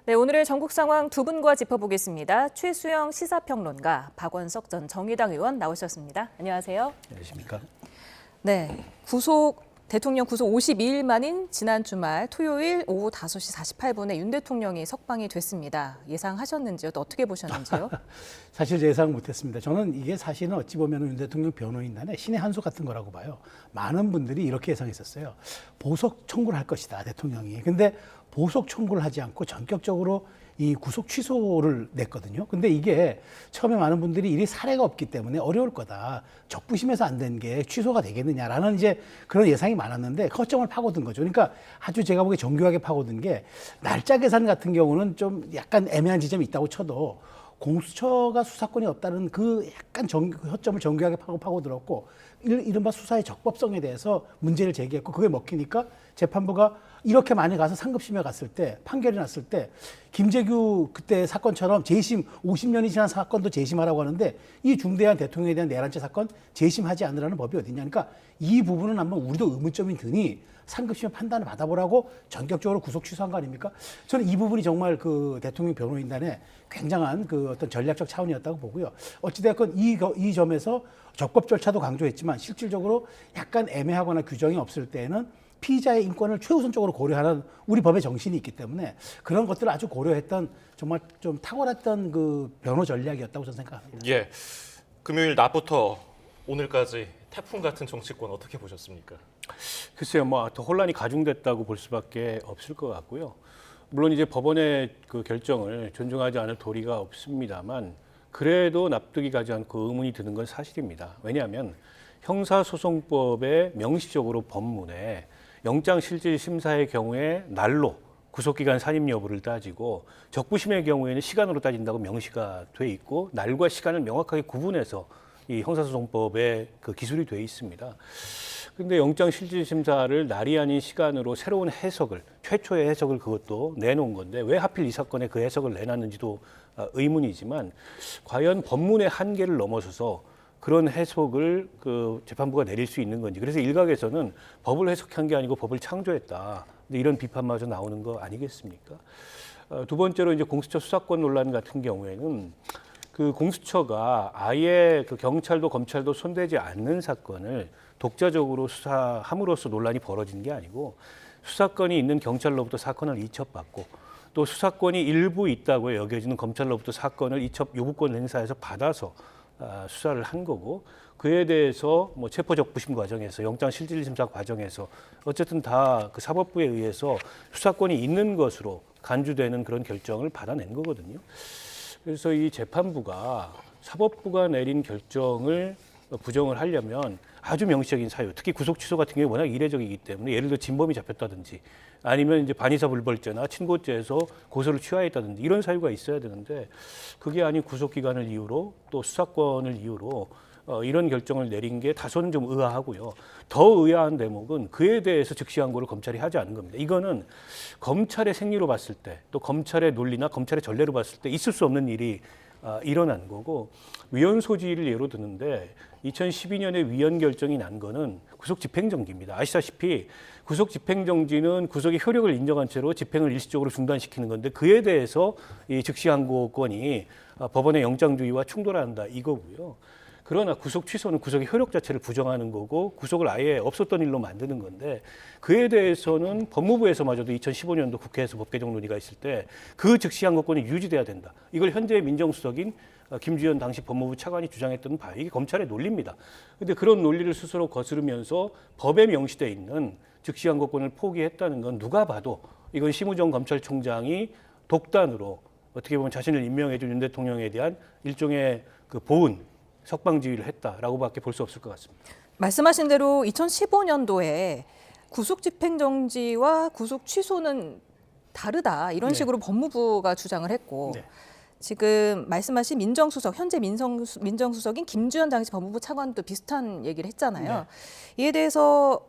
네, 오늘의 전국 상황 두 분과 짚어보겠습니다. 최수영 시사평론가, 박원석 전 정의당 의원 나오셨습니다. 안녕하세요. 안녕하십니까? 네, 대통령 구속 52일 만인 지난 주말 토요일 오후 5시 48분에 윤 대통령이 석방이 됐습니다. 예상하셨는지요? 또 어떻게 보셨는지요? 사실 예상 못했습니다. 저는 이게 사실은 어찌 보면 윤 대통령 변호인단의 신의 한 수 같은 거라고 봐요. 많은 분들이 이렇게 예상했었어요. 보석 청구를 할 것이다, 대통령이. 근데 보석 청구를 하지 않고 전격적으로 이 구속 취소를 냈거든요. 근데 이게 처음에 많은 분들이 이리 사례가 없기 때문에 어려울 거다. 적부심에서 안 된 게 취소가 되겠느냐라는 이제 그런 예상이 많았는데 허점을 파고든 거죠. 그러니까 아주 제가 보기에 정교하게 파고든 게 날짜 계산 같은 경우는 좀 약간 애매한 지점이 있다고 쳐도 공수처가 수사권이 없다는 그 약간 허점을 정교하게 파고들었고 이른바 수사의 적법성에 대해서 문제를 제기했고 그게 먹히니까 재판부가 이렇게 많이 가서 상급심에 갔을 때 판결이 났을 때 김재규 그때 사건처럼 재심 50년이 지난 사건도 재심하라고 하는데 이 중대한 대통령에 대한 내란죄 사건 재심하지 않으라는 법이 어딨냐. 그러니까 이 부분은 한번 우리도 의문점이 드니 상급심의 판단을 받아보라고 전격적으로 구속 취소한 거 아닙니까? 저는 이 부분이 정말 그 대통령 변호인단의 굉장한 그 어떤 전략적 차원이었다고 보고요. 어찌됐건 이 점에서 적법 절차도 강조했지만 실질적으로 약간 애매하거나 규정이 없을 때에는 피의자의 인권을 최우선적으로 고려하는 우리 법의 정신이 있기 때문에 그런 것들을 아주 고려했던 정말 좀 탁월했던 그 변호 전략이었다고 저는 생각합니다. 예, 금요일 낮부터 오늘까지 태풍 같은 정치권 어떻게 보셨습니까? 글쎄요, 더 혼란이 가중됐다고 볼 수밖에 없을 것 같고요. 물론 이제 법원의 그 결정을 존중하지 않을 도리가 없습니다만 그래도 납득이 가지 않고 의문이 드는 건 사실입니다. 왜냐하면 형사소송법의 명시적으로 법문에 영장실질심사의 경우에 날로 구속기간 산임 여부를 따지고 적부심의 경우에는 시간으로 따진다고 명시가 돼 있고 날과 시간을 명확하게 구분해서 이 형사소송법에 그 기술이 돼 있습니다. 근데 영장실질심사를 날이 아닌 시간으로 새로운 해석을, 최초의 해석을 그것도 내놓은 건데 왜 하필 이 사건에 그 해석을 내놨는지도 의문이지만 과연 법문의 한계를 넘어서서 그런 해석을 그 재판부가 내릴 수 있는 건지. 그래서 일각에서는 법을 해석한 게 아니고 법을 창조했다. 이런 비판마저 나오는 거 아니겠습니까? 두 번째로 이제 공수처 수사권 논란 같은 경우에는 그 공수처가 아예 그 경찰도 검찰도 손대지 않는 사건을 독자적으로 수사함으로써 논란이 벌어진 게 아니고 수사권이 있는 경찰로부터 사건을 이첩받고 또 수사권이 일부 있다고 여겨지는 검찰로부터 사건을 이첩 요구권 행사해서 받아서 수사를 한 거고 그에 대해서 뭐 체포적부심 과정에서 영장실질심사 과정에서 어쨌든 다 그 사법부에 의해서 수사권이 있는 것으로 간주되는 그런 결정을 받아낸 거거든요. 그래서 이 재판부가 사법부가 내린 결정을 부정을 하려면 아주 명시적인 사유, 특히 구속 취소 같은 경우에 워낙 이례적이기 때문에 예를 들어 진범이 잡혔다든지 아니면 이제 반의사 불벌죄나 친고죄에서 고소를 취하했다든지 이런 사유가 있어야 되는데 그게 아닌 구속 기간을 이유로 또 수사권을 이유로 이런 결정을 내린 게 다소는 좀 의아하고요. 더 의아한 대목은 그에 대해서 즉시 항고를 검찰이 하지 않은 겁니다. 이거는 검찰의 생리로 봤을 때 또 검찰의 논리나 검찰의 전례로 봤을 때 있을 수 없는 일이 일어난 거고 위헌 소지를 예로 드는데 2012년에 위헌 결정이 난 거는 구속 집행정지입니다. 아시다시피 구속 집행정지는 구속의 효력을 인정한 채로 집행을 일시적으로 중단시키는 건데 그에 대해서 이 즉시 항고권이 법원의 영장주의와 충돌한다 이거고요. 그러나 구속 취소는 구속의 효력 자체를 부정하는 거고 구속을 아예 없었던 일로 만드는 건데 그에 대해서는 법무부에서마저도 2015년도 국회에서 법 개정 논의가 있을 때 그 즉시 항고권이 유지돼야 된다. 이걸 현재 민정수석인 김주현 당시 법무부 차관이 주장했던 바 이게 검찰의 논리입니다. 그런데 그런 논리를 스스로 거스르면서 법에 명시돼 있는 즉시 항고권을 포기했다는 건 누가 봐도 이건 심우정 검찰총장이 독단으로 어떻게 보면 자신을 임명해 준 윤 대통령에 대한 일종의 그 보은 석방지휘를 했다라고밖에 볼 수 없을 것 같습니다. 말씀하신 대로 2015년도에 구속 집행정지와 구속 취소는 다르다 이런 식으로 법무부가 주장을 했고 네. 지금 말씀하신 민정수석, 현재 민정수석인 김주현 당시 법무부 차관도 비슷한 얘기를 했잖아요. 이에 대해서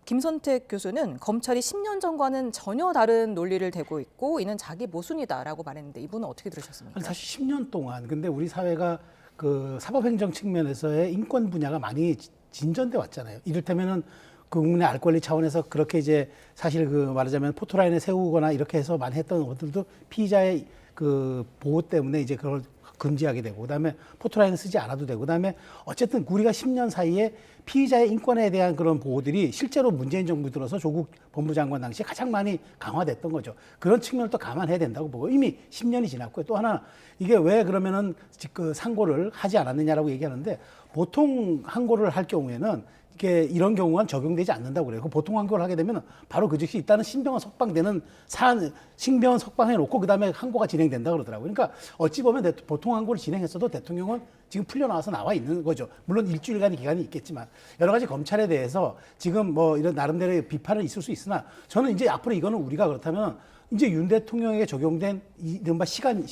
김선택 교수는 검찰이 10년 전과는 전혀 다른 논리를 대고 있고 이는 자기 모순이다라고 말했는데 이분은 어떻게 들으셨습니까? 사실 10년 동안 근데 우리 사회가 그 사법행정 측면에서의 인권 분야가 많이 진전돼 왔잖아요. 이를테면은 국민의 알 권리 차원에서 그렇게 이제 사실 그 말하자면 포토라인에 세우거나 이렇게 해서 많이 했던 것들도 피의자의 그 보호 때문에 이제 그걸 금지하게 되고, 그다음에 포토라인을 쓰지 않아도 되고, 그다음에 어쨌든 우리가 10년 사이에 피의자의 인권에 대한 그런 보호들이 실제로 문재인 정부 들어서 조국 법무장관 당시에 가장 많이 강화됐던 거죠. 그런 측면을 또 감안해야 된다고 보고, 이미 10년이 지났고요. 또 하나, 이게 왜 그러면은 그 상고를 하지 않았느냐라고 얘기하는데, 보통 항고를 할 경우에는 이게 이런 경우는 적용되지 않는다고 그래요. 보통 항고를 하게 되면 바로 그 즉시 일단은 신병원 석방되는 사안, 신병원 석방해 놓고 그다음에 항고가 진행된다 그러더라고요. 그러니까 어찌 보면 보통 항고를 진행했어도 대통령은 지금 풀려나와서 나와 있는 거죠. 물론 일주일간의 기간이 있겠지만 여러 가지 검찰에 대해서 지금 뭐 이런 나름대로의 비판은 있을 수 있으나 저는 이제 앞으로 이거는 우리가 그렇다면 이제 윤 대통령에게 적용된 이른바 시간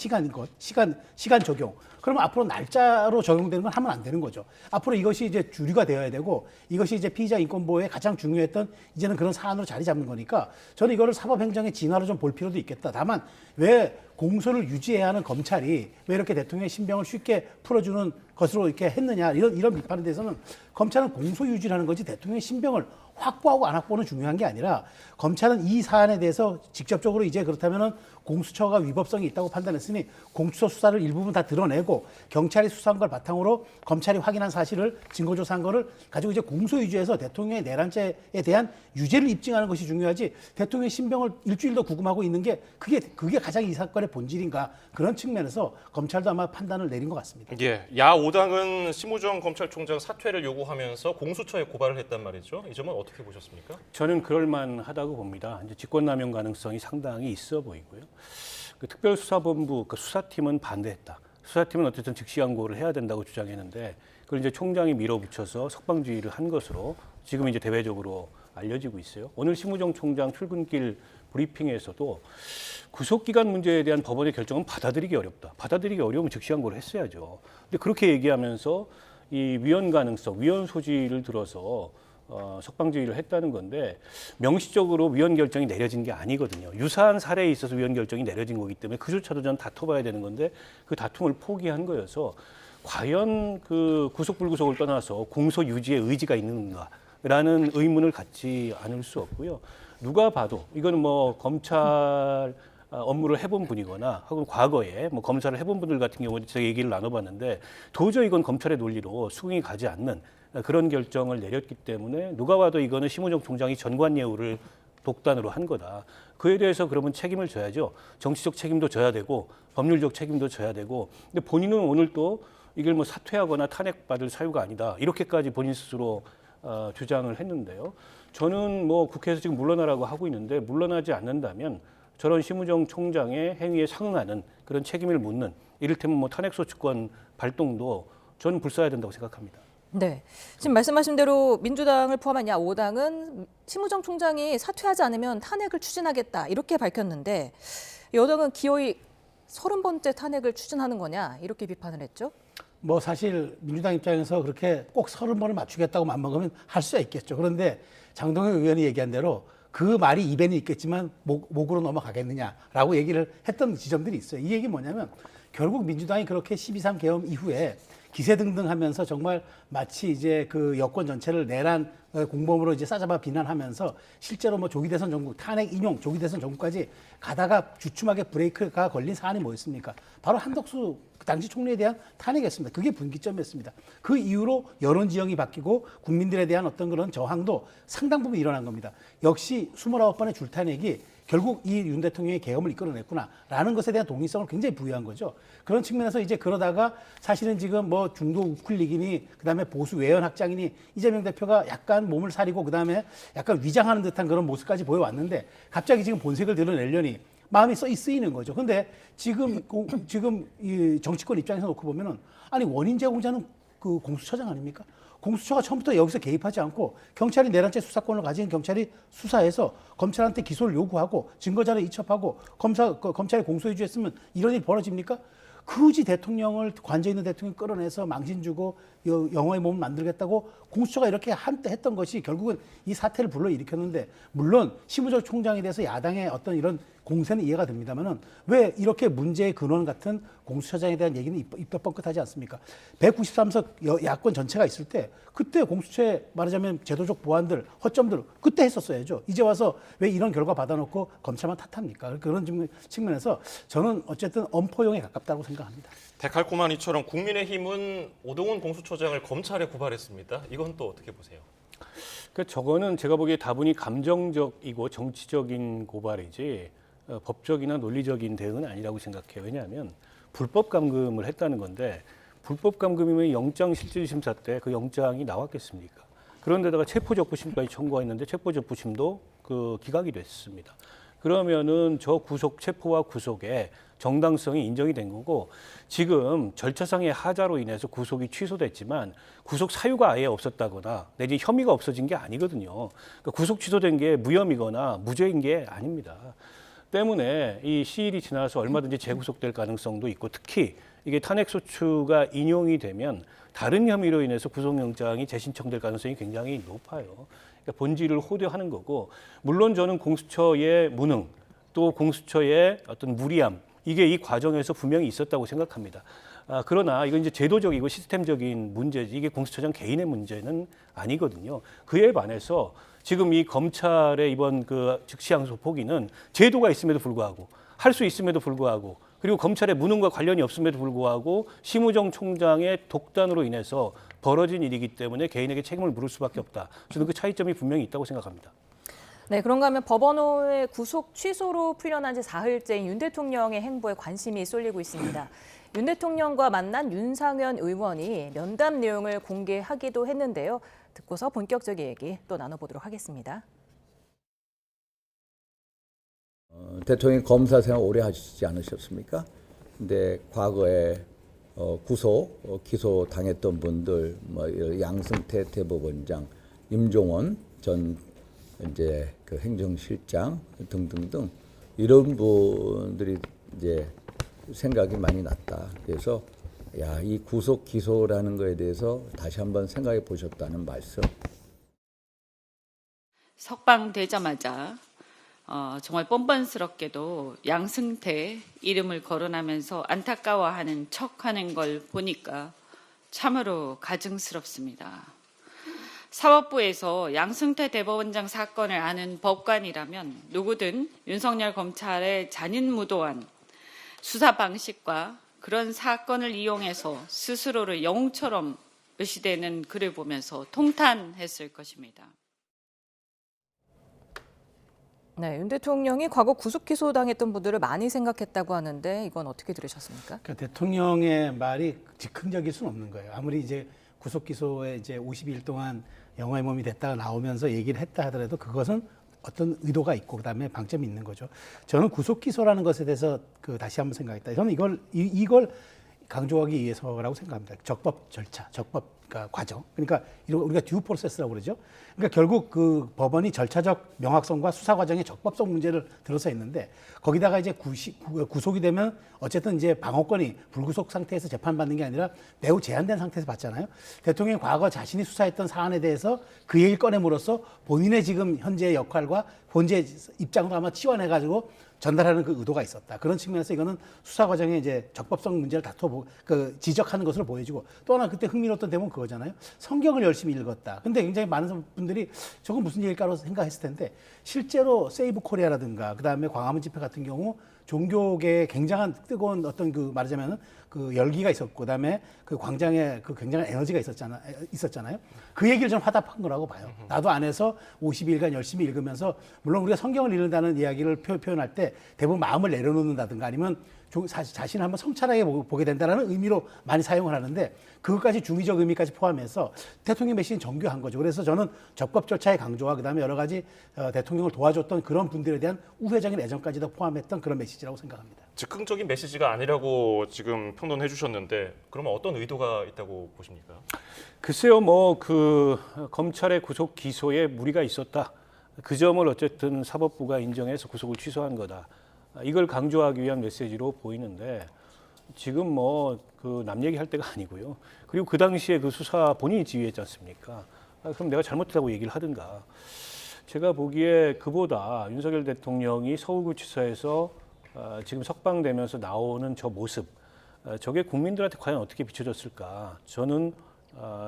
적용. 그러면 앞으로 날짜로 적용되는 건 하면 안 되는 거죠. 앞으로 이것이 이제 주류가 되어야 되고 이것이 이제 피의자 인권 보호에 가장 중요했던 이제는 그런 사안으로 자리 잡는 거니까 저는 이거를 사법행정의 진화로 좀 볼 필요도 있겠다. 다만 왜 공소를 유지해야 하는 검찰이 왜 이렇게 대통령의 신병을 쉽게 풀어주는 것으로 이렇게 했느냐 이런 비판에 대해서는 검찰은 공소 유지라는 거지 대통령의 신병을 확보하고 안 확보는 중요한 게 아니라 검찰은 이 사안에 대해서 직접적으로 이제 그렇다면은 공수처가 위법성이 있다고 판단했으니 공수처 수사를 일부분 다 드러내고 경찰이 수사한 걸 바탕으로 검찰이 확인한 사실을 증거조사한 거를 가지고 이제 공소 유지해서 대통령의 내란죄에 대한 유죄를 입증하는 것이 중요하지 대통령의 신병을 일주일 더 구금하고 있는 게 그게 가장 이 사건의 본질인가 그런 측면에서 검찰도 아마 판단을 내린 것 같습니다. 예, 야 5당은 심우정 검찰총장 사퇴를 요구하면서 공수처에 고발을 했단 말이죠. 이 점은 어떻게 보셨습니까? 저는 그럴만하다고 봅니다. 이제 직권남용 가능성이 상당히 있어 보이고요. 그 특별수사본부 그 수사팀은 반대했다. 수사팀은 어쨌든 즉시 항고를 해야 된다고 주장했는데 그걸 이제 총장이 밀어붙여서 석방주의를 한 것으로 지금 이제 대외적으로 알려지고 있어요. 오늘 심우정 총장 출근길 브리핑에서도 구속기간 문제에 대한 법원의 결정은 받아들이기 어렵다. 받아들이기 어려우면 즉시 항고를 했어야죠. 근데 그렇게 얘기하면서 이 위헌 가능성, 위헌 소지를 들어서 석방주의를 했다는 건데 명시적으로 위헌 결정이 내려진 게 아니거든요. 유사한 사례에 있어서 위헌 결정이 내려진 거기 때문에 그조차도 전 다퉈봐야 되는 건데 그 다툼을 포기한 거여서 과연 그 구속 불구속을 떠나서 공소 유지의 의지가 있는가라는 의문을 갖지 않을 수 없고요. 누가 봐도 이거는 뭐 검찰 업무를 해본 분이거나 혹은 과거에 뭐 검사를 해본 분들 같은 경우는 제가 얘기를 나눠봤는데 도저히 이건 검찰의 논리로 수긍이 가지 않는 그런 결정을 내렸기 때문에 누가 봐도 이거는 심우정 총장이 전관예우를 독단으로 한 거다. 그에 대해서 그러면 책임을 져야죠. 정치적 책임도 져야 되고 법률적 책임도 져야 되고 근데 본인은 오늘 또 이걸 뭐 사퇴하거나 탄핵받을 사유가 아니다. 이렇게까지 본인 스스로 주장을 했는데요. 저는 뭐 국회에서 지금 물러나라고 하고 있는데 물러나지 않는다면 저런 심우정 총장의 행위에 상응하는 그런 책임을 묻는 이를테면 뭐 탄핵소추권 발동도 저는 불사해야 된다고 생각합니다. 네. 지금 말씀하신 대로 민주당을 포함한 야 5당은 심우정 총장이 사퇴하지 않으면 탄핵을 추진하겠다 이렇게 밝혔는데 여당은 기어이 30번째 탄핵을 추진하는 거냐 이렇게 비판을 했죠. 뭐 사실 민주당 입장에서 그렇게 꼭 30번을 맞추겠다고 맘먹으면 할 수야 있겠죠. 그런데 장동영 의원이 얘기한 대로 그 말이 입에는 있겠지만 목으로 넘어가겠느냐라고 얘기를 했던 지점들이 있어요. 이 얘기 뭐냐면 결국 민주당이 그렇게 12.3 계엄 이후에 기세등등하면서 정말 마치 이제 그 여권 전체를 내란 공범으로 이제 싸잡아 비난하면서 실제로 뭐 조기 대선 정국 탄핵 인용 조기 대선 정국까지 가다가 주춤하게 브레이크가 걸린 사안이 뭐였습니까? 바로 한덕수 당시 총리에 대한 탄핵이었습니다. 그게 분기점이었습니다. 그 이후로 여론 지형이 바뀌고 국민들에 대한 어떤 그런 저항도 상당 부분 일어난 겁니다. 역시 29번의 줄탄핵이 결국 이 윤 대통령의 계엄을 이끌어냈구나라는 것에 대한 동의성을 굉장히 부여한 거죠. 그런 측면에서 이제 그러다가 사실은 지금 뭐 중도 우클릭이니 그다음에 보수 외연 확장이니 이재명 대표가 약간 몸을 사리고 그다음에 약간 위장하는 듯한 그런 모습까지 보여왔는데 갑자기 지금 본색을 드러내려니 마음이 쓰이는 거죠. 근데 지금 이 정치권 입장에서 놓고 보면은 아니 원인 제공자는 그 공수처장 아닙니까? 공수처가 처음부터 여기서 개입하지 않고 경찰이 내란죄 수사권을 가진 경찰이 수사해서 검찰한테 기소를 요구하고 증거자료 이첩하고 검찰이 공소유지했으면 이런 일이 벌어집니까? 굳이 대통령을 관저 있는 대통령 끌어내서 망신 주고 영어의 몸을 만들겠다고 공수처가 이렇게 한때 했던 것이 결국은 이 사태를 불러일으켰는데 물론 심우정 총장에 대해서 야당의 어떤 이런 공세는 이해가 됩니다만은 왜 이렇게 문제의 근원 같은 공수처장에 대한 얘기는 입도 뻥끗하지 않습니까? 193석 야권 전체가 있을 때 그때 공수처에 말하자면 제도적 보완들, 허점들 그때 했었어야죠. 이제 와서 왜 이런 결과 받아놓고 검찰만 탓합니까? 그런 측면에서 저는 어쨌든 엄포용에 가깝다고 생각합니다. 데칼코마니처럼 국민의힘은 오동훈 공수처장을 검찰에 고발했습니다. 이건 또 어떻게 보세요? 저거는 제가 보기에 다분히 감정적이고 정치적인 고발이지 법적이나 논리적인 대응은 아니라고 생각해요. 왜냐하면 불법 감금을 했다는 건데 불법 감금이면 영장실질심사 때 그 영장이 나왔겠습니까? 그런데다가 체포적부심까지 청구했는데 체포적부심도 그 기각이 됐습니다. 그러면은 저 구속 체포와 구속의 정당성이 인정이 된 거고 지금 절차상의 하자로 인해서 구속이 취소됐지만 구속 사유가 아예 없었다거나 내지 혐의가 없어진 게 아니거든요. 그러니까 구속 취소된 게 무혐의거나 무죄인 게 아닙니다. 때문에 이 시일이 지나서 얼마든지 재구속될 가능성도 있고 특히 이게 탄핵소추가 인용이 되면 다른 혐의로 인해서 구속영장이 재신청될 가능성이 굉장히 높아요. 그러니까 본질을 호도하는 거고 물론 저는 공수처의 무능 또 공수처의 어떤 무리함 이게 이 과정에서 분명히 있었다고 생각합니다. 그러나 이건 이제 제도적이고 시스템적인 문제지 이게 공수처장 개인의 문제는 아니거든요. 그에 반해서 지금 이 검찰의 이번 그 즉시항소 포기는 제도가 있음에도 불구하고 할 수 있음에도 불구하고 그리고 검찰의 무능과 관련이 없음에도 불구하고 심우정 총장의 독단으로 인해서 벌어진 일이기 때문에 개인에게 책임을 물을 수밖에 없다. 저는 그 차이점이 분명히 있다고 생각합니다. 네, 그런가 하면 법원의 구속 취소로 풀려난 지 사흘째인 윤 대통령의 행보에 관심이 쏠리고 있습니다. 윤 대통령과 만난 윤상현 의원이 면담 내용을 공개하기도 했는데요. 듣고서 본격적인 얘기 또 나눠보도록 하겠습니다. 대통령이 검사 생활 오래 하시지 않으셨습니까? 근데 과거에 구속, 기소 당했던 분들, 양승태 대법원장, 임종원 전 이제 그 행정실장 등등등 이런 분들이 이제 생각이 많이 났다. 그래서 이 구속 기소라는 거에 대해서 다시 한번 생각해 보셨다는 말씀. 석방되자마자 정말 뻔뻔스럽게도 양승태 이름을 거론하면서 안타까워하는 척하는 걸 보니까 참으로 가증스럽습니다. 사법부에서 양승태 대법원장 사건을 아는 법관이라면 누구든 윤석열 검찰의 잔인무도한 수사 방식과 그런 사건을 이용해서 스스로를 영웅처럼 의시되는 글을 보면서 통탄했을 것입니다. 네, 윤 대통령이 과거 구속 기소당했던 분들을 많이 생각했다고 하는데 이건 어떻게 들으셨습니까? 그러니까 대통령의 말이 즉흥적일 수는 없는 거예요. 아무리 이제 구속 기소에 이제 52일 동안 영화의 몸이 됐다가 나오면서 얘기를 했다 하더라도 그것은 어떤 의도가 있고 그다음에 방점이 있는 거죠. 저는 구속 기소라는 것에 대해서 다시 한번 생각했다. 저는 이걸 강조하기 위해서라고 생각합니다. 적법 절차, 적법 과정. 그러니까 우리가 듀 프로세스라고 그러죠. 그러니까 결국 그 법원이 절차적 명확성과 수사 과정의 적법성 문제를 들어서 했는데 거기다가 이제 구속이 되면 어쨌든 이제 방어권이 불구속 상태에서 재판받는 게 아니라 매우 제한된 상태에서 받잖아요. 대통령이 과거 자신이 수사했던 사안에 대해서 그 얘기를 꺼냄으로써 본인의 지금 현재의 역할과 본제 입장도 아마 치환해가지고 전달하는 그 의도가 있었다. 그런 측면에서 이거는 수사 과정에 이제 적법성 문제를 지적하는 것으로 보여지고 또 하나 그때 흥미로웠던 대목은 그거잖아요. 성경을 열심히 읽었다. 근데 굉장히 많은 분들이 저건 무슨 얘기일까로 생각했을 텐데 실제로 세이브 코리아라든가 그다음에 광화문 집회 같은 경우 종교계에 굉장한 뜨거운 어떤 말하자면 그 열기가 있었고 그다음에 그 광장에 그 굉장한 에너지가 있었잖아요. 그 얘기를 좀 화답한 거라고 봐요. 나도 안에서 52일간 열심히 읽으면서 물론 우리가 성경을 읽는다는 이야기를 표현할 때 대부분 마음을 내려놓는다든가 아니면 자신을 한번 성찰하게 보게 된다는 의미로 많이 사용을 하는데 그것까지 중의적 의미까지 포함해서 대통령 메시지는 정교한 거죠. 그래서 저는 적법 절차의 강조와 그다음에 여러 가지 대통령을 도와줬던 그런 분들에 대한 우회적인 애정까지도 포함했던 그런 메시지라고 생각합니다. 즉흥적인 메시지가 아니라고 지금 평론해 주셨는데 그러면 어떤 의도가 있다고 보십니까? 글쎄요, 그 검찰의 구속 기소에 무리가 있었다. 그 점을 어쨌든 사법부가 인정해서 구속을 취소한 거다. 이걸 강조하기 위한 메시지로 보이는데 지금 그 남 얘기할 때가 아니고요. 그리고 그 당시에 그 수사 본인이 지휘했지 않습니까? 그럼 내가 잘못했다고 얘기를 하든가. 제가 보기에 그보다 윤석열 대통령이 서울구치소에서 지금 석방되면서 나오는 저 모습, 저게 국민들한테 과연 어떻게 비춰졌을까? 저는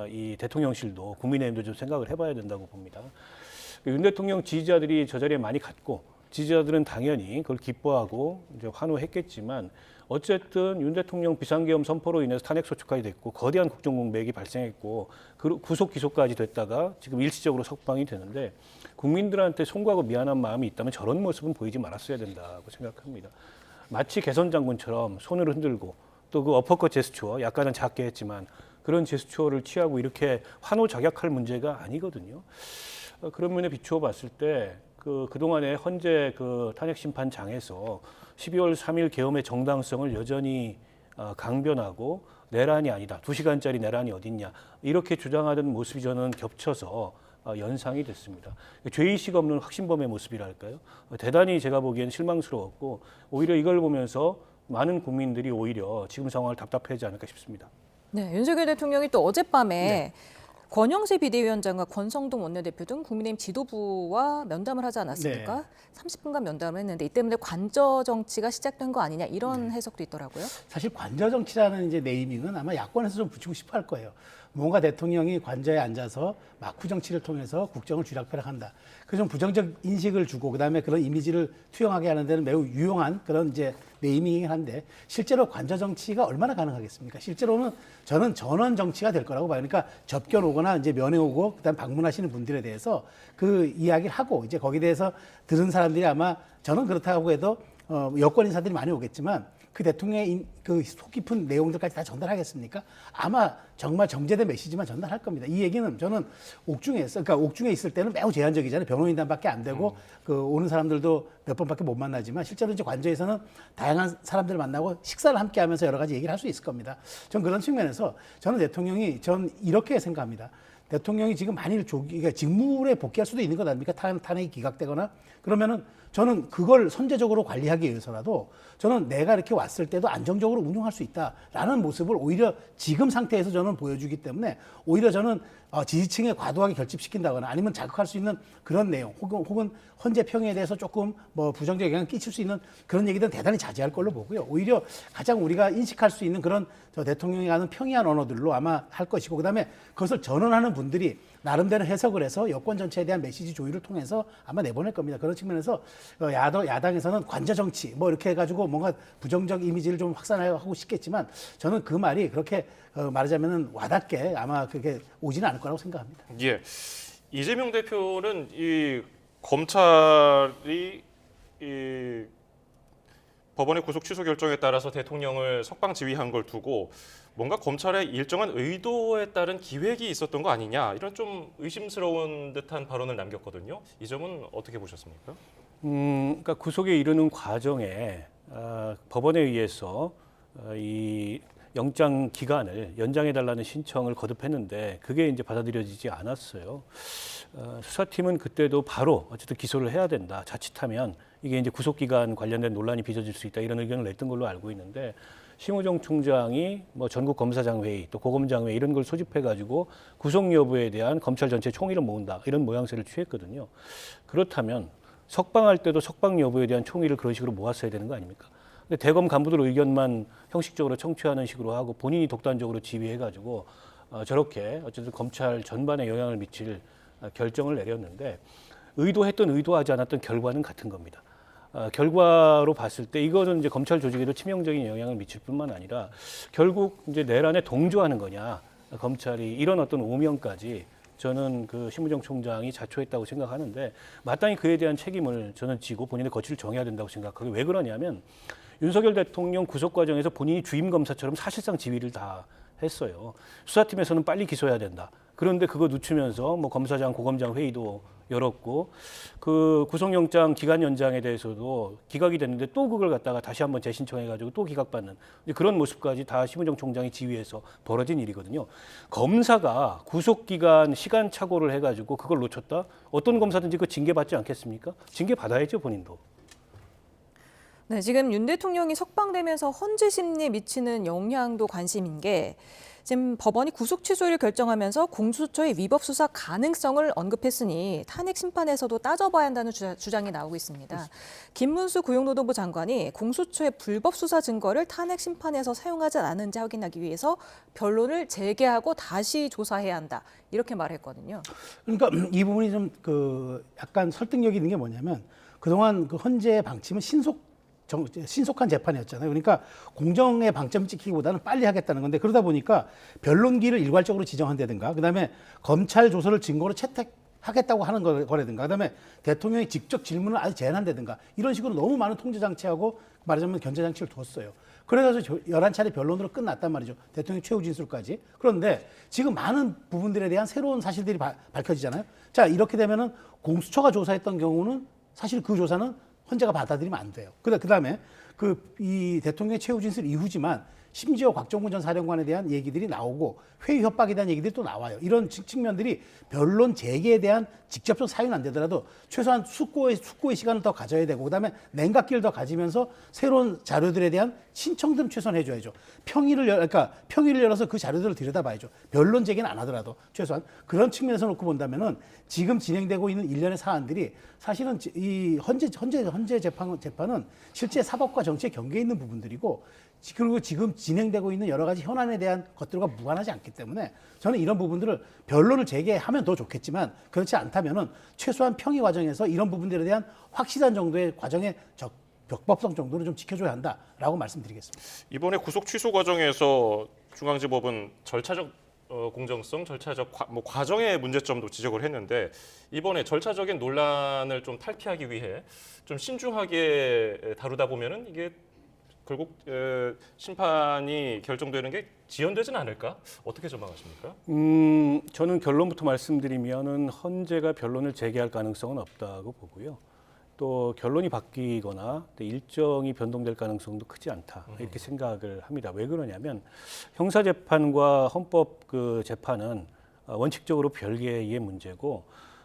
이 대통령실도 국민의힘도 좀 생각을 해봐야 된다고 봅니다. 윤 대통령 지지자들이 저 자리에 많이 갔고 지지자들은 당연히 그걸 기뻐하고 이제 환호했겠지만 어쨌든 윤 대통령 비상계엄 선포로 인해서 탄핵 소추까지 됐고 거대한 국정공백이 발생했고 구속 기소까지 됐다가 지금 일시적으로 석방이 되는데 국민들한테 송구하고 미안한 마음이 있다면 저런 모습은 보이지 말았어야 된다고 생각합니다. 마치 개선 장군처럼 손을 흔들고 또 그 어퍼컷 제스처 약간은 작게 했지만 그런 제스처를 취하고 이렇게 환호작약할 문제가 아니거든요. 그런 면에 비추어 봤을 때 그동안의 헌재 그 탄핵심판장에서 12월 3일 계엄의 정당성을 여전히 강변하고 내란이 아니다. 2시간짜리 내란이 어딨냐. 이렇게 주장하던 모습이 저는 겹쳐서 연상이 됐습니다. 죄의식 없는 확신범의 모습이랄까요. 대단히 제가 보기엔 실망스러웠고 오히려 이걸 보면서 많은 국민들이 오히려 지금 상황을 답답해하지 않을까 싶습니다. 네, 윤석열 대통령이 또 어젯밤에 권영세 비대위원장과 권성동 원내대표 등 국민의힘 지도부와 면담을 하지 않았습니까? 30분간 면담을 했는데 이 때문에 관저 정치가 시작된 거 아니냐 이런 해석도 있더라고요. 사실 관저 정치라는 이제 네이밍은 아마 야권에서 좀 붙이고 싶어 할 거예요. 뭔가 대통령이 관저에 앉아서 막후 정치를 통해서 국정을 쥐락펴락한다. 그 좀 부정적 인식을 주고 그다음에 그런 이미지를 투영하게 하는 데는 매우 유용한 그런 이제 네이밍이긴 한데 실제로 관저 정치가 얼마나 가능하겠습니까? 실제로는 저는 전원 정치가 될 거라고 봐요. 그러니까 접견 오거나 이제 면회 오고 그다음 방문하시는 분들에 대해서 그 이야기를 하고 이제 거기에 대해서 들은 사람들이 아마 저는 그렇다고 해도 여권 인사들이 많이 오겠지만 그 대통령의 그 속 깊은 내용들까지 다 전달하겠습니까? 아마 정말 정제된 메시지만 전달할 겁니다. 이 얘기는 저는 그러니까 옥중에 있을 때는 매우 제한적이잖아요. 변호인단밖에 안 되고 그 오는 사람들도 몇 번밖에 못 만나지만 실제로 이제 관저에서는 다양한 사람들을 만나고 식사를 함께 하면서 여러 가지 얘기를 할 수 있을 겁니다. 전 그런 측면에서 저는 대통령이 전 이렇게 생각합니다. 대통령이 지금 만일 그러니까 직무에 복귀할 수도 있는 것 아닙니까? 탄핵이 기각되거나 그러면은 저는 그걸 선제적으로 관리하기 위해서라도 저는 내가 이렇게 왔을 때도 안정적으로 운영할 수 있다라는 모습을 오히려 지금 상태에서 저는 보여주기 때문에 오히려 저는 지지층에 과도하게 결집시킨다거나 아니면 자극할 수 있는 그런 내용 혹은 헌재 평에 대해서 조금 뭐 부정적 영향을 끼칠 수 있는 그런 얘기들은 대단히 자제할 걸로 보고요. 오히려 가장 우리가 인식할 수 있는 그런 저 대통령이 하는 평이한 언어들로 아마 할 것이고 그다음에 그것을 전언하는 분들이 나름대로 해석을 해서 여권 전체에 대한 메시지 조율을 통해서 아마 내보낼 겁니다. 그런 측면에서 야당에서는 관저 정치 뭐 이렇게 해가지고 뭔가 부정적 이미지를 좀 확산하고 싶겠지만 저는 그 말이 그렇게 말하자면은 와닿게 아마 그렇게 오지는 않을 거라고 생각합니다. 예, 이재명 대표는 이 검찰이 이 법원의 구속 취소 결정에 따라서 대통령을 석방 지휘한 걸 두고 뭔가 검찰의 일정한 의도에 따른 기획이 있었던 거 아니냐 이런 좀 의심스러운 듯한 발언을 남겼거든요. 이 점은 어떻게 보셨습니까? 그러니까 구속에 이르는 과정에 법원에 의해서 이 영장 기간을 연장해달라는 신청을 거듭했는데 그게 이제 받아들여지지 않았어요. 수사팀은 그때도 바로 어쨌든 기소를 해야 된다. 자칫하면 이게 이제 구속기간 관련된 논란이 빚어질 수 있다. 이런 의견을 냈던 걸로 알고 있는데 심우정 총장이 뭐 전국 검사장 회의 또 고검장 회의 이런 걸 소집해가지고 구속 여부에 대한 검찰 전체 총의를 모은다. 이런 모양새를 취했거든요. 그렇다면 석방할 때도 석방 여부에 대한 총의를 그런 식으로 모았어야 되는 거 아닙니까? 근데 대검 간부들 의견만 형식적으로 청취하는 식으로 하고 본인이 독단적으로 지휘해가지고 저렇게 어쨌든 검찰 전반에 영향을 미칠 결정을 내렸는데 의도했던 의도하지 않았던 결과는 같은 겁니다. 결과로 봤을 때 이거는 이제 검찰 조직에도 치명적인 영향을 미칠 뿐만 아니라 결국 이제 내란에 동조하는 거냐 검찰이 이런 어떤 오명까지 저는 그 심우정 총장이 자초했다고 생각하는데 마땅히 그에 대한 책임을 저는 지고 본인의 거취를 정해야 된다고 생각하고 왜 그러냐면 윤석열 대통령 구속 과정에서 본인이 주임 검사처럼 사실상 지휘를 다 했어요. 수사팀에서는 빨리 기소해야 된다. 그런데 그거 늦추면서 뭐 검사장, 고검장 회의도 열었고 그 구속영장 기간 연장에 대해서도 기각이 됐는데 또 그걸 갖다가 다시 한번 재신청해가지고 또 기각받는 그런 모습까지 다 심우정 총장이 지휘해서 벌어진 일이거든요. 검사가 구속기간 시간착오를 해가지고 그걸 놓쳤다? 어떤 검사든지 그 징계받지 않겠습니까? 징계받아야죠 본인도. 네, 지금 윤 대통령이 석방되면서 헌재 심리에 미치는 영향도 관심인 게 지금 법원이 구속 취소를 결정하면서 공수처의 위법 수사 가능성을 언급했으니 탄핵 심판에서도 따져봐야 한다는 주장이 나오고 있습니다. 김문수 고용노동부 장관이 공수처의 불법 수사 증거를 탄핵 심판에서 사용하지 않았는지 확인하기 위해서 변론을 재개하고 다시 조사해야 한다. 이렇게 말했거든요. 그러니까 이 부분이 좀 그 약간 설득력 있는 게 뭐냐면 그동안 그 헌재의 방침은 신속한 재판이었잖아요. 그러니까 공정의 방점 찍히기보다는 빨리 하겠다는 건데 그러다 보니까 변론기를 일괄적으로 지정한다든가 그다음에 검찰 조서를 증거로 채택하겠다고 하는 거라든가 그다음에 대통령이 직접 질문을 아예 제한한다든가 이런 식으로 너무 많은 통제 장치하고 말하자면 견제 장치를 뒀어요. 그래서 11차례 변론으로 끝났단 말이죠. 대통령 최후 진술까지. 그런데 지금 많은 부분들에 대한 새로운 사실들이 밝혀지잖아요. 자, 이렇게 되면은 공수처가 조사했던 경우는 사실 그 조사는 헌재가 받아들이면 안 돼요. 그다음에 이 대통령의 최후 진술 이후지만 심지어 곽정훈 전 사령관에 대한 얘기들이 나오고 회의 협박에 대한 얘기들이 또 나와요. 이런 측면들이 변론 재개에 대한 직접적 사유는 안 되더라도 최소한 숙고의 시간을 더 가져야 되고 그다음에 냉각기를 더 가지면서 새로운 자료들에 대한 신청들은 최소한 해줘야죠. 평일을 열어서 그 자료들을 들여다봐야죠. 변론 재개는 안 하더라도 최소한 그런 측면에서 놓고 본다면은 지금 진행되고 있는 일련의 사안들이 사실은 이 헌재 재판은 실제 사법과 정치의 경계에 있는 부분들이고 그리고 지금 진행되고 있는 여러 가지 현안에 대한 것들과 무관하지 않기 때문에 저는 이런 부분들을 변론을 재개하면 더 좋겠지만 그렇지 않다면은 최소한 평의 과정에서 이런 부분들에 대한 확실한 정도의 과정의 적법성 정도는 좀 지켜줘야 한다라고 말씀드리겠습니다. 이번에 구속 취소 과정에서 중앙지법은 절차적 공정성, 절차적 과정의 문제점도 지적을 했는데 이번에 절차적인 논란을 좀 탈피하기 위해 좀 신중하게 다루다 보면은 이게 결국 심판이 결정되는 게 지연되지는 않을까? 어떻게 전망하십니까? 저는 결론부터 말씀드리면은 헌재가 변론을 재개할 가능성은 없다고 보고요. 또 결론이 바뀌거나 일정이 변동될 가능성도 크지 않다 이렇게 생각을 합니다. 왜 그러냐면 형사재판과 헌법 그 재판은 원칙적으로 별개의 문제고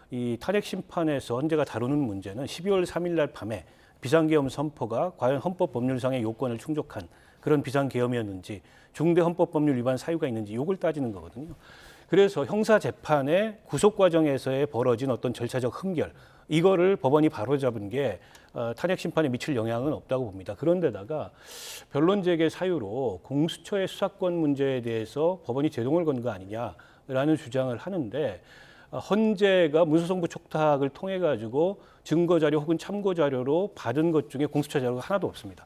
이 탄핵 심판에서 헌재가 다루는 문제는 12월 3일 날 밤에 비상계엄 선포가 과연 헌법 법률상의 요건을 충족한 그런 비상계엄이었는지 중대 헌법법률 위반 사유가 있는지 이걸 따지는 거거든요. 그래서 형사재판의 구속 과정에서의 벌어진 어떤 절차적 흠결 이거를 법원이 바로잡은 게 탄핵 심판에 미칠 영향은 없다고 봅니다. 그런데다가 변론 재개 사유로 공수처의 수사권 문제에 대해서 법원이 제동을 건 거 아니냐라는 주장을 하는데 헌재가 문서성부 촉탁을 통해 가지고 증거 자료 혹은 참고 자료로 받은 것 중에 공수처 자료가 하나도 없습니다.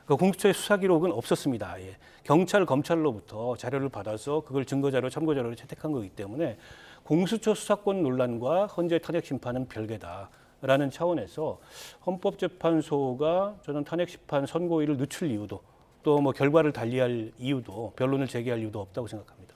그 공수처의 수사 기록은 없었습니다. 예. 경찰, 검찰로부터 자료를 받아서 그걸 증거 자료, 참고 자료로 채택한 거기 때문에 공수처 수사권 논란과 헌재 탄핵 심판은 별개다라는 차원에서 헌법재판소가 저는 탄핵 심판 선고일을 늦출 이유도 또 뭐 결과를 달리할 이유도 변론을 재개할 이유도 없다고 생각합니다.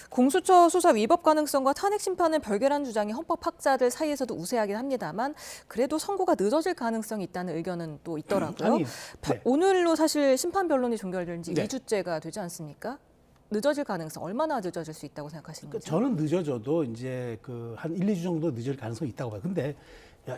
공수처 수사 위법 가능성과 탄핵 심판은 별개라는 주장이 헌법학자들 사이에서도 우세하긴 합니다만 그래도 선고가 늦어질 가능성이 있다는 의견은 또 있더라고요. 네. 오늘로 사실 심판 변론이 종결된 지 네. 2주째가 되지 않습니까? 늦어질 가능성 얼마나 늦어질 수 있다고 생각하시는지? 저는 늦어져도 이제 한 1, 2주 정도 늦을 가능성이 있다고 봐요. 근데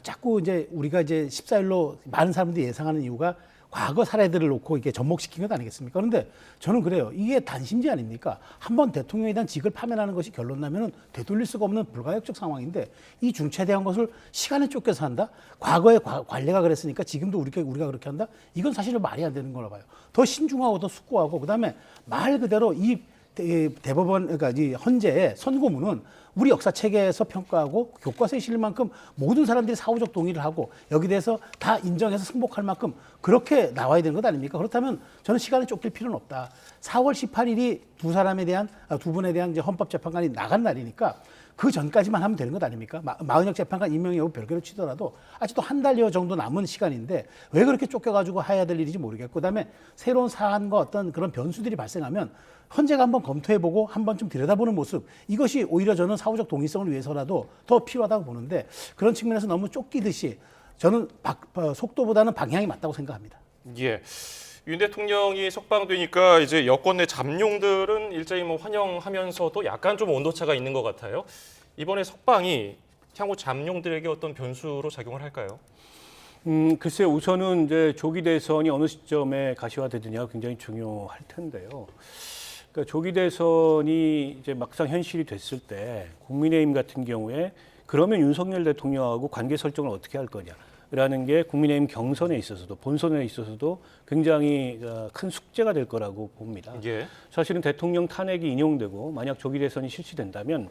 자꾸 이제 우리가 이제 14일로 많은 사람들이 예상하는 이유가 과거 사례들을 놓고 이렇게 접목시킨 것 아니겠습니까? 그런데 저는 그래요. 이게 단심지 아닙니까? 한번 대통령에 대한 직을 파면하는 것이 결론 나면은 되돌릴 수가 없는 불가역적 상황인데 이 중차대한 것을 시간에 쫓겨서 한다? 과거에 관례가 그랬으니까 지금도 우리가 그렇게 한다? 이건 사실은 말이 안 되는 거라 봐요. 더 신중하고 더 숙고하고 그다음에 말 그대로 이 대법원 그러니까 이 헌재의 선고문은 우리 역사 체계에서 평가하고 교과서에 실릴 만큼 모든 사람들이 사후적 동의를 하고 여기 대해서 다 인정해서 승복할 만큼 그렇게 나와야 되는 것 아닙니까? 그렇다면 저는 시간에 쫓길 필요는 없다. 4월 18일이 두 분에 대한 이제 헌법재판관이 나간 날이니까 그 전까지만 하면 되는 것 아닙니까? 마은혁 재판관 임명 여부 별개로 치더라도 아직도 한 달여 정도 남은 시간인데 왜 그렇게 쫓겨가지고 해야 될 일인지 모르겠고 그다음에 새로운 사안과 어떤 그런 변수들이 발생하면 헌재가 한번 검토해보고 한번 좀 들여다보는 모습 이것이 오히려 저는 사후적 동의성을 위해서라도 더 필요하다고 보는데 그런 측면에서 너무 쫓기듯이 저는 속도보다는 방향이 맞다고 생각합니다. 예. 윤 대통령이 석방되니까 이제 여권 내 잠룡들은 일제히 환영하면서도 약간 좀 온도차가 있는 것 같아요. 이번에 석방이 향후 잠룡들에게 어떤 변수로 작용을 할까요? 글쎄 우선은 이제 조기 대선이 어느 시점에 가시화되느냐가 굉장히 중요할 텐데요. 그러니까 조기 대선이 이제 막상 현실이 됐을 때 국민의힘 같은 경우에 그러면 윤석열 대통령하고 관계 설정을 어떻게 할 거냐라는 게 국민의힘 경선에 있어서도 본선에 있어서도 굉장히 큰 숙제가 될 거라고 봅니다. 예. 사실은 대통령 탄핵이 인용되고 만약 조기 대선이 실시된다면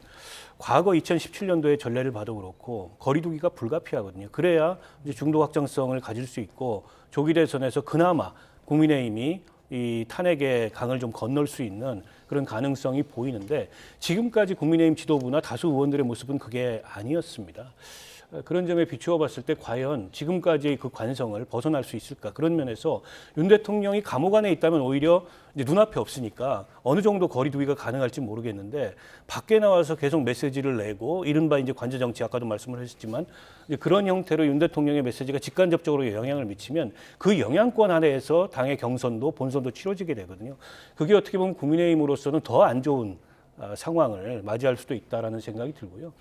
과거 2017년도의 전례를 봐도 그렇고 거리두기가 불가피하거든요. 그래야 이제 중도 확장성을 가질 수 있고 조기 대선에서 그나마 국민의힘이 이 탄핵의 강을 좀 건널 수 있는 그런 가능성이 보이는데 지금까지 국민의힘 지도부나 다수 의원들의 모습은 그게 아니었습니다. 그런 점에 비추어 봤을 때 과연 지금까지의 그 관성을 벗어날 수 있을까? 그런 면에서 윤 대통령이 감옥 안에 있다면 오히려 이제 눈앞에 없으니까 어느 정도 거리두기가 가능할지 모르겠는데 밖에 나와서 계속 메시지를 내고 이른바 이제 관제 정치 아까도 말씀을 하셨지만 이제 그런 형태로 윤 대통령의 메시지가 직간접적으로 영향을 미치면 그 영향권 아래에서 당의 경선도 본선도 치러지게 되거든요. 그게 어떻게 보면 국민의힘으로서는 더 안 좋은 상황을 맞이할 수도 있다라는 생각이 들고요.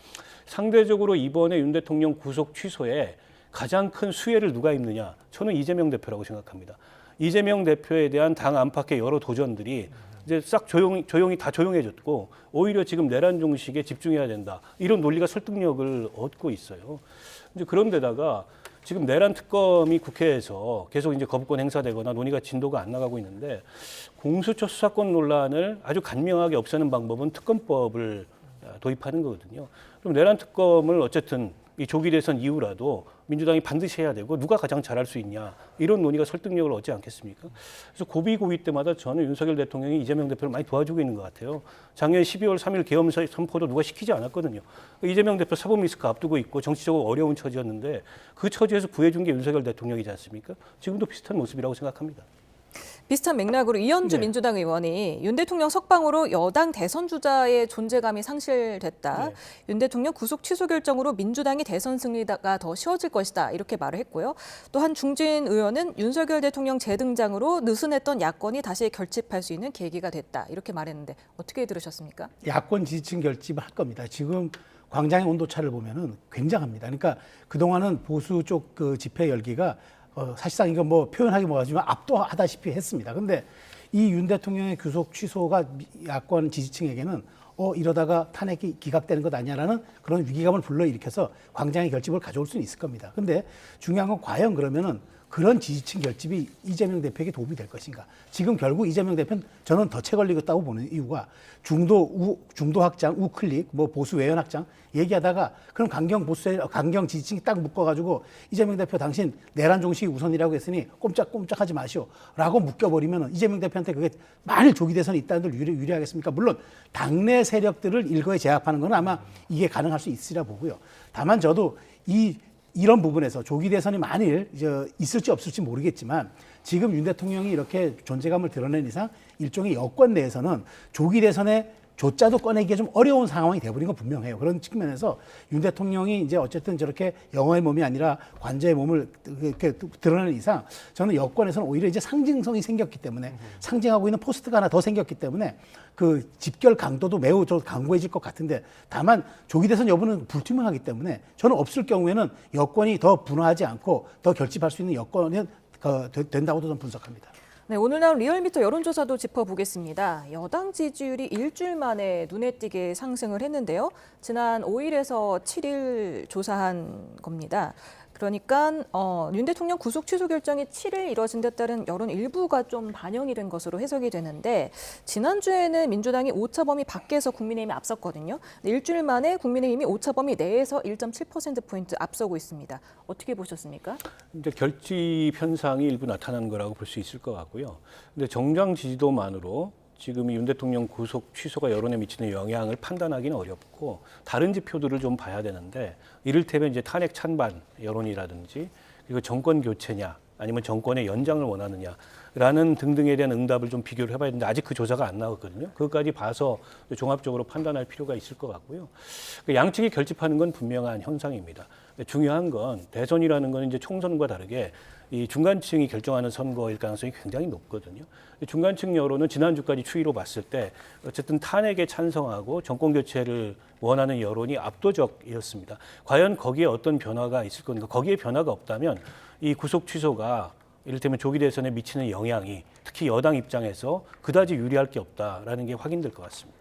상대적으로 이번에 윤 대통령 구속 취소에 가장 큰 수혜를 누가 입느냐? 저는 이재명 대표라고 생각합니다. 이재명 대표에 대한 당 안팎의 여러 도전들이 이제 싹 조용히 다 조용해졌고 오히려 지금 내란 종식에 집중해야 된다. 이런 논리가 설득력을 얻고 있어요. 이제 그런데다가 지금 내란 특검이 국회에서 계속 이제 거부권 행사되거나 논의가 진도가 안 나가고 있는데 공수처 수사권 논란을 아주 간명하게 없애는 방법은 특검법을 도입하는 거거든요. 그럼 내란 특검을 어쨌든 이 조기 대선 이후라도 민주당이 반드시 해야 되고 누가 가장 잘할 수 있냐 이런 논의가 설득력을 얻지 않겠습니까? 그래서 고비 때마다 저는 윤석열 대통령이 이재명 대표를 많이 도와주고 있는 것 같아요. 작년 12월 3일 계엄 선포도 누가 시키지 않았거든요. 이재명 대표 사법 리스크 앞두고 있고 정치적으로 어려운 처지였는데 그 처지에서 구해준 게 윤석열 대통령이지 않습니까? 지금도 비슷한 모습이라고 생각합니다. 비슷한 맥락으로 이현주 네. 민주당 의원이 윤 대통령 석방으로 여당 대선 주자의 존재감이 상실됐다. 네. 윤 대통령 구속 취소 결정으로 민주당이 대선 승리가 더 쉬워질 것이다. 이렇게 말을 했고요. 또 한 중진 의원은 윤석열 대통령 재등장으로 느슨했던 야권이 다시 결집할 수 있는 계기가 됐다. 이렇게 말했는데 어떻게 들으셨습니까? 야권 지지층 결집을 할 겁니다. 지금 광장의 온도차를 보면은 굉장합니다. 그러니까 그동안은 보수 쪽 그 집회 열기가 사실상 이거 뭐 표현하기 뭐하지만 압도하다시피 했습니다. 근데 이 윤 대통령의 구속 취소가 야권 지지층에게는 이러다가 탄핵이 기각되는 것 아니냐라는 그런 위기감을 불러일으켜서 광장의 결집을 가져올 수는 있을 겁니다. 근데 중요한 건 과연 그러면은 그런 지지층 결집이 이재명 대표에게 도움이 될 것인가. 지금 결국 이재명 대표는 저는 덫에 걸리겠다고 보는 이유가 중도 확장, 우클릭, 뭐 보수 외연 확장 얘기하다가 그럼 강경 지지층이 딱 묶어가지고 이재명 대표 당신 내란 종식이 우선이라고 했으니 꼼짝꼼짝하지 마시오 라고 묶여버리면 이재명 대표한테 그게 만일 조기 대선이 있다는 걸 유리하겠습니까? 물론 당내 세력들을 일거에 제압하는 건 아마 이게 가능할 수 있으리라 보고요. 다만 저도 이런 부분에서 조기 대선이 만일 있을지 없을지 모르겠지만 지금 윤 대통령이 이렇게 존재감을 드러낸 이상 일종의 여권 내에서는 조기 대선에 조짜도 꺼내기가 좀 어려운 상황이 돼버린 건 분명해요. 그런 측면에서 윤 대통령이 이제 어쨌든 저렇게 영어의 몸이 아니라 관저의 몸을 이렇게 드러내는 이상 저는 여권에서는 오히려 이제 상징성이 생겼기 때문에 상징하고 있는 포스트가 하나 더 생겼기 때문에 그 집결 강도도 매우 강고해질 것 같은데 다만 조기 대선 여부는 불투명하기 때문에 저는 없을 경우에는 여권이 더 분화하지 않고 더 결집할 수 있는 여건이 된다고도 저는 분석합니다. 네, 오늘 나온 리얼미터 여론조사도 짚어보겠습니다. 여당 지지율이 일주일 만에 눈에 띄게 상승을 했는데요. 지난 5일에서 7일 조사한 겁니다. 그러니까 윤 대통령 구속 취소 결정이 7일 이뤄진 데 따른 여론 일부가 좀 반영이 된 것으로 해석이 되는데 지난주에는 민주당이 오차범위 밖에서 국민의힘이 앞섰거든요. 일주일 만에 국민의힘이 오차범위 내에서 1.7%포인트 앞서고 있습니다. 어떻게 보셨습니까? 이제 결집 현상이 일부 나타난 거라고 볼 수 있을 것 같고요. 근데 정당 지지도만으로 지금 윤 대통령 구속 취소가 여론에 미치는 영향을 판단하기는 어렵고 다른 지표들을 좀 봐야 되는데 이를테면 이제 탄핵 찬반 여론이라든지 그리고 정권 교체냐 아니면 정권의 연장을 원하느냐라는 등등에 대한 응답을 좀 비교를 해봐야 되는데 아직 그 조사가 안 나왔거든요. 그것까지 봐서 종합적으로 판단할 필요가 있을 것 같고요. 양측이 결집하는 건 분명한 현상입니다. 근데 중요한 건 대선이라는 건 이제 총선과 다르게 이 중간층이 결정하는 선거일 가능성이 굉장히 높거든요. 중간층 여론은 지난주까지 추이로 봤을 때 어쨌든 탄핵에 찬성하고 정권 교체를 원하는 여론이 압도적이었습니다. 과연 거기에 어떤 변화가 있을 건가? 거기에 변화가 없다면 이 구속 취소가 이를테면 조기 대선에 미치는 영향이 특히 여당 입장에서 그다지 유리할 게 없다라는 게 확인될 것 같습니다.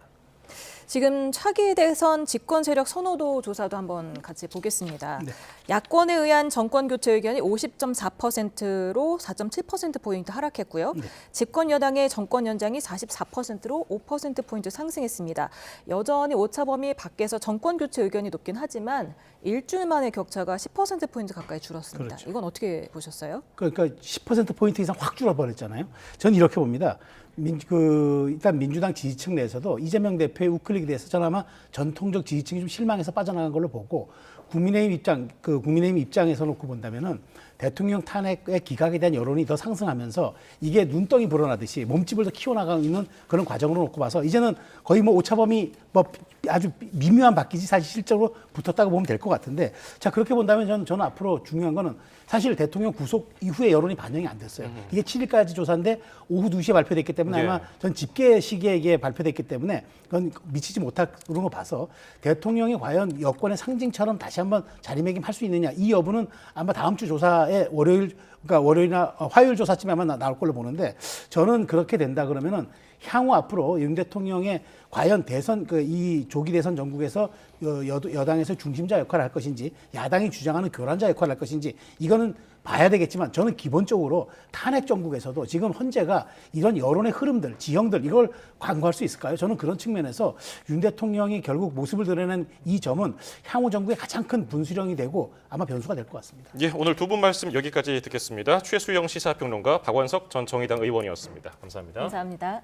지금 차기 대선 집권 세력 선호도 조사도 한번 같이 보겠습니다. 네. 야권에 의한 정권 교체 의견이 50.4%로 4.7%포인트 하락했고요. 네. 집권 여당의 정권 연장이 44%로 5%포인트 상승했습니다. 여전히 오차범위 밖에서 정권 교체 의견이 높긴 하지만 일주일 만에 격차가 10%포인트 가까이 줄었습니다. 그렇죠. 이건 어떻게 보셨어요? 그러니까 10%포인트 이상 확 줄어버렸잖아요. 저는 이렇게 봅니다. 일단 민주당 지지층 내에서도 이재명 대표의 우클릭에 대해서 저는 아마 전통적 지지층이 좀 실망해서 빠져나간 걸로 보고 국민의힘 입장에서 놓고 본다면은 대통령 탄핵의 기각에 대한 여론이 더 상승하면서 이게 눈덩이 불어나듯이 몸집을 더 키워나가고 있는 그런 과정으로 놓고 봐서 이제는 거의 뭐 오차범위 뭐 아주 미묘한 바뀌지 사실 실적으로 붙었다고 보면 될 것 같은데 자 그렇게 본다면 저는 앞으로 중요한 거는 사실 대통령 구속 이후에 여론이 반영이 안 됐어요. 이게 7일까지 조사인데 오후 2시에 발표됐기 때문에 아마 전 집계 시기에 이게 발표됐기 때문에 그건 미치지 못한 거 봐서 대통령이 과연 여권의 상징처럼 다시 한번 자리매김할 수 있느냐 이 여부는 아마 다음 주 조사에 월요일이나 화요일 조사쯤에 아마 나올 걸로 보는데 저는 그렇게 된다 그러면은 향후 앞으로 윤 대통령의 과연 대선 이 조기 대선 전국에서 여당에서 중심자 역할을 할 것인지 야당이 주장하는 교란자 역할을 할 것인지 이거는 봐야 되겠지만 저는 기본적으로 탄핵 정국에서도 지금 헌재가 이런 여론의 흐름들, 지형들 이걸 관고할 수 있을까요? 저는 그런 측면에서 윤 대통령이 결국 모습을 드러낸 이 점은 향후 정국의 가장 큰 분수령이 되고 아마 변수가 될 것 같습니다. 예, 오늘 두 분 말씀 여기까지 듣겠습니다. 최수영 시사평론가, 박원석 전 정의당 의원이었습니다. 감사합니다. 감사합니다.